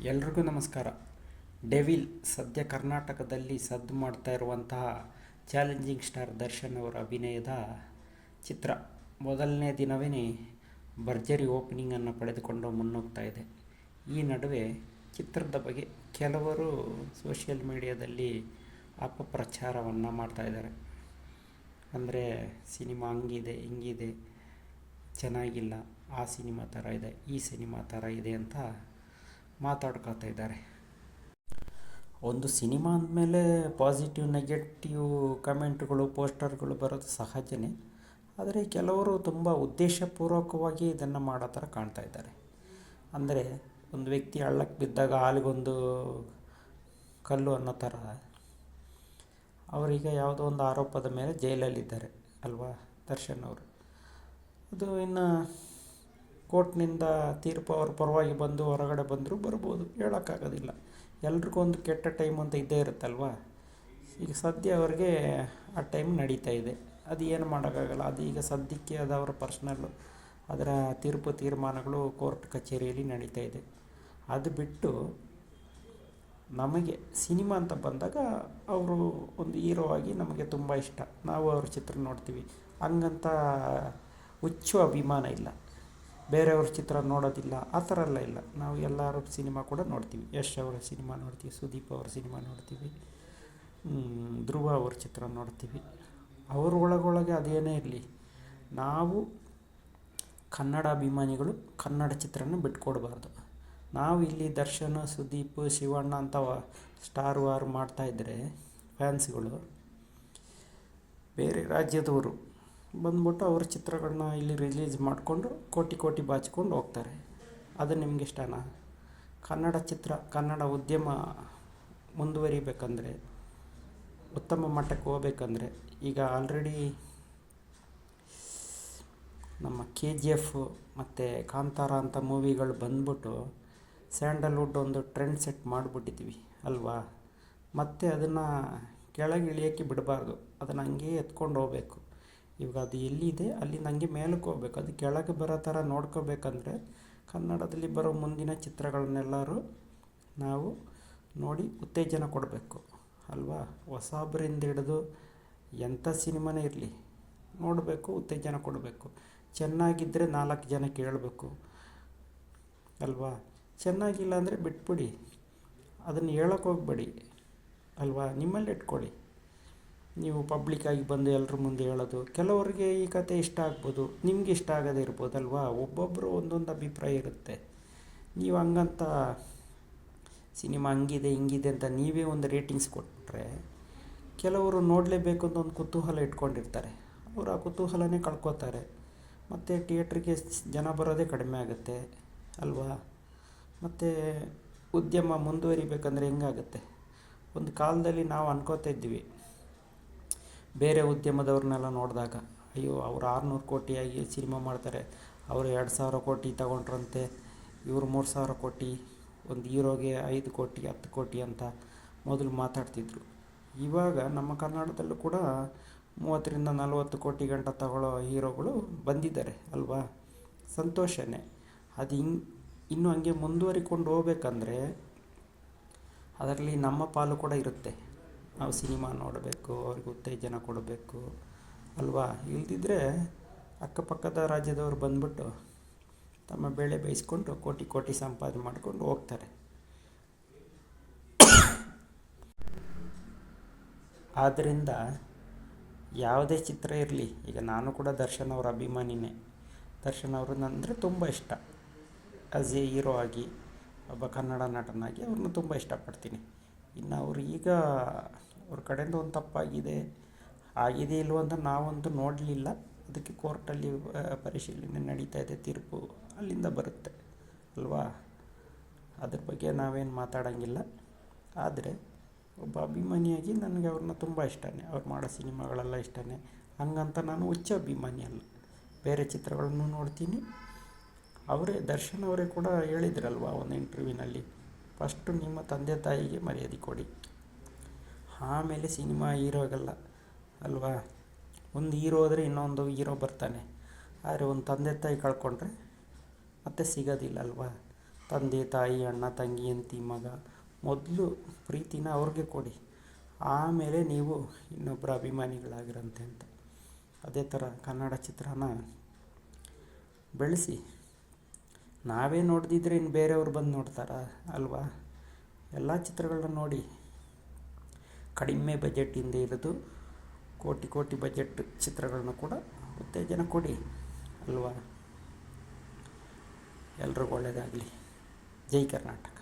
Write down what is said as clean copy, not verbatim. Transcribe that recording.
ಎಲ್ರಿಗೂ ನಮಸ್ಕಾರ. ಡೆವಿಲ್ ಸದ್ಯ ಕರ್ನಾಟಕದಲ್ಲಿ ಸದ್ದು ಮಾಡ್ತಾ ಇರುವಂತಹ ಚಾಲೆಂಜಿಂಗ್ ಸ್ಟಾರ್ ದರ್ಶನ್ ಅವರ ಅಭಿನಯದ ಚಿತ್ರ ಮೊದಲನೇ ದಿನವೇ ಭರ್ಜರಿ ಓಪನಿಂಗನ್ನು ಪಡೆದುಕೊಂಡು ಮುನ್ನುಗ್ತಾ ಇದೆ. ಈ ನಡುವೆ ಚಿತ್ರದ ಬಗ್ಗೆ ಕೆಲವರು ಸೋಷಿಯಲ್ ಮೀಡಿಯಾದಲ್ಲಿ ಅಪಪ್ರಚಾರವನ್ನು ಮಾಡ್ತಾ ಇದ್ದಾರೆ. ಅಂದರೆ ಸಿನಿಮಾ ಹಂಗಿದೆ ಹಿಂಗಿದೆ, ಚೆನ್ನಾಗಿಲ್ಲ, ಆ ಸಿನಿಮಾ ಥರ ಇದೆ, ಈ ಸಿನಿಮಾ ಥರ ಇದೆ ಅಂತ ಮಾತಾಡ್ಕೊತಾ ಇದ್ದಾರೆ. ಒಂದು ಸಿನಿಮಾ ಅಂದಮೇಲೆ ಪಾಸಿಟಿವ್ ನೆಗೆಟಿವ್ ಕಮೆಂಟ್ಗಳು ಪೋಸ್ಟರ್ಗಳು ಬರೋದು ಸಹಜನೇ. ಆದರೆ ಕೆಲವರು ತುಂಬ ಉದ್ದೇಶಪೂರ್ವಕವಾಗಿ ಇದನ್ನು ಮಾಡೋ ಥರ ಕಾಣ್ತಾ ಇದ್ದಾರೆ. ಅಂದರೆ ಒಂದು ವ್ಯಕ್ತಿ ಹಳ್ಳಕ್ಕೆ ಬಿದ್ದಾಗ ಹಾಲಿಗೊಂದು ಕಲ್ಲು ಅನ್ನೋ ಥರ ಅವರೀಗ ಯಾವುದೋ ಒಂದು ಆರೋಪದ ಮೇಲೆ ಜೈಲಲ್ಲಿದ್ದಾರೆ ಅಲ್ವಾ ದರ್ಶನ್ ಅವರು. ಅದು ಇನ್ನು ಕೋರ್ಟ್ನಿಂದ ತೀರ್ಪು ಅವ್ರ ಪರವಾಗಿ ಬಂದು ಹೊರಗಡೆ ಬಂದರೂ ಬರ್ಬೋದು, ಹೇಳೋಕ್ಕಾಗೋದಿಲ್ಲ. ಎಲ್ರಿಗೂ ಒಂದು ಕೆಟ್ಟ ಟೈಮ್ ಅಂತ ಇದ್ದೇ ಇರುತ್ತಲ್ವ. ಈಗ ಸದ್ಯ ಅವ್ರಿಗೆ ಆ ಟೈಮ್ ನಡೀತಾ ಇದೆ, ಅದು ಏನು ಮಾಡೋಕ್ಕಾಗಲ್ಲ. ಅದು ಈಗ ಸದ್ಯಕ್ಕೆ ಅದು ಅವರ ಪರ್ಸ್ನಲ್ಲು. ಅದರ ತೀರ್ಮಾನಗಳು ಕೋರ್ಟ್ ಕಚೇರಿಯಲ್ಲಿ ನಡೀತಾ ಇದೆ. ಅದು ಬಿಟ್ಟು ನಮಗೆ ಸಿನಿಮಾ ಅಂತ ಬಂದಾಗ ಅವರು ಒಂದು ಹೀರೋ ಆಗಿ ನಮಗೆ ತುಂಬ ಇಷ್ಟ, ನಾವು ಅವ್ರ ಚಿತ್ರ ನೋಡ್ತೀವಿ. ಹಂಗಂತ ಹುಚ್ಚು ಅಭಿಮಾನ ಇಲ್ಲ, ಬೇರೆಯವ್ರ ಚಿತ್ರ ನೋಡೋದಿಲ್ಲ ಆ ಥರ ಎಲ್ಲ ಇಲ್ಲ. ನಾವು ಎಲ್ಲರ ಸಿನಿಮಾ ಕೂಡ ನೋಡ್ತೀವಿ. ಯಶ್ ಅವರ ಸಿನಿಮಾ ನೋಡ್ತೀವಿ, ಸುದೀಪ್ ಅವ್ರ ಸಿನಿಮಾ ನೋಡ್ತೀವಿ, ಧ್ರುವ ಅವ್ರ ಚಿತ್ರ ನೋಡ್ತೀವಿ. ಅವ್ರ ಒಳಗೊಳಗೆ ಅದೇನೇ ಇರಲಿ, ನಾವು ಕನ್ನಡ ಅಭಿಮಾನಿಗಳು ಕನ್ನಡ ಚಿತ್ರನ ಬಿಟ್ಕೊಡ್ಬಾರ್ದು. ನಾವು ಇಲ್ಲಿ ದರ್ಶನ್, ಸುದೀಪ್, ಶಿವಣ್ಣ ಅಂತ ಸ್ಟಾರ್ ವಾರ್ ಮಾಡ್ತಾಯಿದ್ರೆ ಫ್ಯಾನ್ಸ್ಗಳು, ಬೇರೆ ರಾಜ್ಯದವರು ಬಂದ್ಬಿಟ್ಟು ಅವ್ರ ಚಿತ್ರಗಳನ್ನ ಇಲ್ಲಿ ರಿಲೀಸ್ ಮಾಡಿಕೊಂಡು ಕೋಟಿ ಬಾಚಿಕೊಂಡು ಹೋಗ್ತಾರೆ. ಅದು ನಿಮ್ಗೆ ಇಷ್ಟನಾ? ಕನ್ನಡ ಚಿತ್ರ, ಕನ್ನಡ ಉದ್ಯಮ ಮುಂದುವರಿಬೇಕಂದ್ರೆ, ಉತ್ತಮ ಮಟ್ಟಕ್ಕೆ ಹೋಗ್ಬೇಕಂದ್ರೆ, ಈಗ ಆಲ್ರೆಡಿ ನಮ್ಮ KGF ಮತ್ತು ಕಾಂತಾರ ಅಂತ ಮೂವಿಗಳು ಬಂದ್ಬಿಟ್ಟು ಸ್ಯಾಂಡಲ್ವುಡ್ ಒಂದು ಟ್ರೆಂಡ್ ಸೆಟ್ ಮಾಡಿಬಿಟ್ಟಿದ್ವಿ ಅಲ್ವಾ. ಮತ್ತು ಅದನ್ನು ಕೆಳಗೆ ಇಳಿಯೋಕ್ಕೆ ಬಿಡಬಾರ್ದು, ಅದನ್ನು ಹಂಗೆ ಎತ್ಕೊಂಡು ಹೋಗ್ಬೇಕು. ಇವಾಗ ಅದು ಎಲ್ಲಿದೆ ಅಲ್ಲಿಂದ ಹಂಗೆ ಮೇಲಕ್ಕೆ ಹೋಗ್ಬೇಕು. ಅದು ಕೆಳಗೆ ಬರೋ ಥರ ನೋಡ್ಕೋಬೇಕಂದ್ರೆ ಕನ್ನಡದಲ್ಲಿ ಬರೋ ಮುಂದಿನ ಚಿತ್ರಗಳನ್ನೆಲ್ಲರೂ ನಾವು ನೋಡಿ ಉತ್ತೇಜನ ಕೊಡಬೇಕು ಅಲ್ವಾ. ಹೊಸಬ್ರಿಂದ ಹಿಡಿದು ಎಂಥ ಸಿನಿಮಾನೇ ಇರಲಿ ನೋಡಬೇಕು, ಉತ್ತೇಜನ ಕೊಡಬೇಕು. ಚೆನ್ನಾಗಿದ್ದರೆ 4 ಜನ ಕೇಳಬೇಕು ಅಲ್ವಾ. ಚೆನ್ನಾಗಿಲ್ಲ ಅಂದರೆ ಬಿಟ್ಬಿಡಿ, ಅದನ್ನು ಹೇಳೋಕ್ಕೆ ಹೋಗಬೇಡಿ ಅಲ್ವಾ. ನಿಮ್ಮಲ್ಲಿ ಇಟ್ಕೊಳ್ಳಿ. ನೀವು ಪಬ್ಲಿಕ್ಕಾಗಿ ಬಂದು ಎಲ್ಲರ ಮುಂದೆ ಹೇಳೋದು, ಕೆಲವರಿಗೆ ಈ ಕತೆ ಇಷ್ಟ ಆಗ್ಬೋದು, ನಿಮ್ಗೆ ಇಷ್ಟ ಆಗೋದೇ ಇರ್ಬೋದಲ್ವಾ. ಒಬ್ಬೊಬ್ಬರು ಒಂದೊಂದು ಅಭಿಪ್ರಾಯ ಇರುತ್ತೆ. ನೀವು ಹಂಗಂತ ಸಿನಿಮಾ ಹಂಗಿದೆ ಹಿಂಗಿದೆ ಅಂತ ನೀವೇ ಒಂದು ರೇಟಿಂಗ್ಸ್ ಕೊಟ್ಟರೆ ಕೆಲವರು ನೋಡಲೇಬೇಕು ಅಂತ ಒಂದು ಕುತೂಹಲ ಇಟ್ಕೊಂಡಿರ್ತಾರೆ. ಅವರು ಆ ಕುತೂಹಲನೇ ಕಳ್ಕೊತಾರೆ. ಮತ್ತು ಥಿಯೇಟ್ರಿಗೆ ಜನ ಬರೋದೇ ಕಡಿಮೆ ಆಗುತ್ತೆ ಅಲ್ವಾ. ಮತ್ತು ಉದ್ಯಮ ಮುಂದುವರಿಬೇಕಂದ್ರೆ ಹೆಂಗಾಗುತ್ತೆ? ಒಂದು ಕಾಲದಲ್ಲಿ ನಾವು ಅನ್ಕೋತಾ ಇದ್ವಿ, ಬೇರೆ ಉದ್ಯಮದವ್ರನ್ನೆಲ್ಲ ನೋಡಿದಾಗ, ಅಯ್ಯೋ ಅವ್ರು 600 ಕೋಟಿಯಾಗಿ ಸಿನಿಮಾ ಮಾಡ್ತಾರೆ, ಅವರು 2,000 ಕೋಟಿ ತಗೊಂಡ್ರಂತೆ, ಇವರು 3,000 ಕೋಟಿ, ಒಂದು ಹೀರೋಗೆ 5 ಕೋಟಿ 10 ಕೋಟಿ ಅಂತ ಮೊದಲು ಮಾತಾಡ್ತಿದ್ರು. ಇವಾಗ ನಮ್ಮ ಕನ್ನಡದಲ್ಲೂ ಕೂಡ 30ರಿಂದ 40 ಕೋಟಿ ಗಂಟ ತಗೊಳ್ಳೋ ಹೀರೋಗಳು ಬಂದಿದ್ದಾರೆ ಅಲ್ವಾ. ಸಂತೋಷನೇ. ಅದು ಇನ್ನೂ ಹಂಗೆ ಮುಂದುವರಿಕೊಂಡು ಹೋಗ್ಬೇಕಂದ್ರೆ ಅದರಲ್ಲಿ ನಮ್ಮ ಪಾಲು ಕೂಡ ಇರುತ್ತೆ. ನಾವು ಸಿನಿಮಾ ನೋಡಬೇಕು, ಅವ್ರಿಗೆ ಉತ್ತೇಜನ ಕೊಡಬೇಕು ಅಲ್ವಾ. ಇಲ್ದಿದ್ರೆ ಅಕ್ಕಪಕ್ಕದ ರಾಜ್ಯದವರು ಬಂದ್ಬಿಟ್ಟು ತಮ್ಮ ಬೆಳೆ ಬೇಯಿಸ್ಕೊಂಡು ಕೋಟಿ ಸಂಪಾದನೆ ಮಾಡ್ಕೊಂಡು ಹೋಗ್ತಾರೆ. ಆದ್ದರಿಂದ ಯಾವುದೇ ಚಿತ್ರ ಇರಲಿ, ಈಗ ನಾನು ಕೂಡ ದರ್ಶನ್ ಅವರ ಅಭಿಮಾನಿನೇ. ದರ್ಶನ್ ಅವ್ರನ್ನಂದರೆ ತುಂಬ ಇಷ್ಟ. ಆ್ಯಸ್ ಎ ಹೀರೋ ಆಗಿ, ಒಬ್ಬ ಕನ್ನಡ ನಟನಾಗಿ ಅವ್ರನ್ನ ತುಂಬ ಇಷ್ಟಪಡ್ತೀನಿ. ಇನ್ನು ಅವರು ಈಗ ಅವ್ರ ಕಡೆಯಿಂದ ಒಂದು ತಪ್ಪಾಗಿದೆ, ಆಗಿದೆ ಇಲ್ವೋ ಅಂತ ನಾವಂತೂ ನೋಡಲಿಲ್ಲ. ಅದಕ್ಕೆ ಕೋರ್ಟಲ್ಲಿ ಪರಿಶೀಲನೆ ನಡೀತಾ ಇದೆ, ತೀರ್ಪು ಅಲ್ಲಿಂದ ಬರುತ್ತೆ ಅಲ್ವಾ. ಅದ್ರ ಬಗ್ಗೆ ನಾವೇನು ಮಾತಾಡೋಂಗಿಲ್ಲ. ಆದರೆ ಒಬ್ಬ ಅಭಿಮಾನಿಯಾಗಿ ನನಗೆ ಅವ್ರನ್ನ ತುಂಬ ಇಷ್ಟನೇ, ಅವ್ರು ಮಾಡೋ ಸಿನಿಮಾಗಳೆಲ್ಲ ಇಷ್ಟನೇ. ಹಂಗಂತ ನಾನು ಹುಚ್ಚ ಅಭಿಮಾನಿ ಅಲ್ಲ, ಬೇರೆ ಚಿತ್ರಗಳನ್ನು ನೋಡ್ತೀನಿ. ದರ್ಶನ್ ಅವರೇ ಕೂಡ ಹೇಳಿದ್ರಲ್ವ ಒಂದು ಇಂಟರ್ವ್ಯೂನಲ್ಲಿ, ಫಸ್ಟು ನಿಮ್ಮ ತಂದೆ ತಾಯಿಗೆ ಮರ್ಯಾದೆ ಕೊಡಿ, ಆಮೇಲೆ ಸಿನಿಮಾ ಹೀರೋಗಲ್ಲ ಅಲ್ವಾ. ಒಂದು ಹೀರೋ ಹೋದರೆ ಇನ್ನೊಂದು ಹೀರೋ ಬರ್ತಾನೆ, ಆದರೆ ಒಂದು ತಂದೆ ತಾಯಿ ಕಳ್ಕೊಂಡ್ರೆ ಮತ್ತೆ ಸಿಗೋದಿಲ್ಲ ಅಲ್ವಾ. ತಂದೆ ತಾಯಿ ಅಣ್ಣ ತಂಗಿ ಹೆಂಡತಿ ಮಗ ಮೊದಲು ಪ್ರೀತಿನ ಅವ್ರಿಗೆ ಕೊಡಿ, ಆಮೇಲೆ ನೀವು ಇನ್ನೊಬ್ಬರ ಅಭಿಮಾನಿಗಳಾಗಿರಂತೆ ಅಂತ. ಅದೇ ಥರ ಕನ್ನಡ ಚಿತ್ರನ ಬೆಳೆಸಿ. ನಾವೇ ನೋಡ್ದಿದ್ರೆ ಇನ್ನು ಬೇರೆಯವ್ರು ಬಂದು ನೋಡ್ತಾರಾ ಅಲ್ವಾ? ಎಲ್ಲ ಚಿತ್ರಗಳನ್ನ ನೋಡಿ. ಕಡಿಮೆ ಬಜೆಟಿಂದ ಇರೋದು ಕೋಟಿ ಕೋಟಿ ಬಜೆಟ್ ಚಿತ್ರಗಳನ್ನ ಕೂಡ ಉತ್ತೇಜನ ಕೊಡಿ ಅಲ್ವಾ? ಎಲ್ರಿಗೂ ಒಳ್ಳೆಯದಾಗಲಿ. ಜೈ ಕರ್ನಾಟಕ.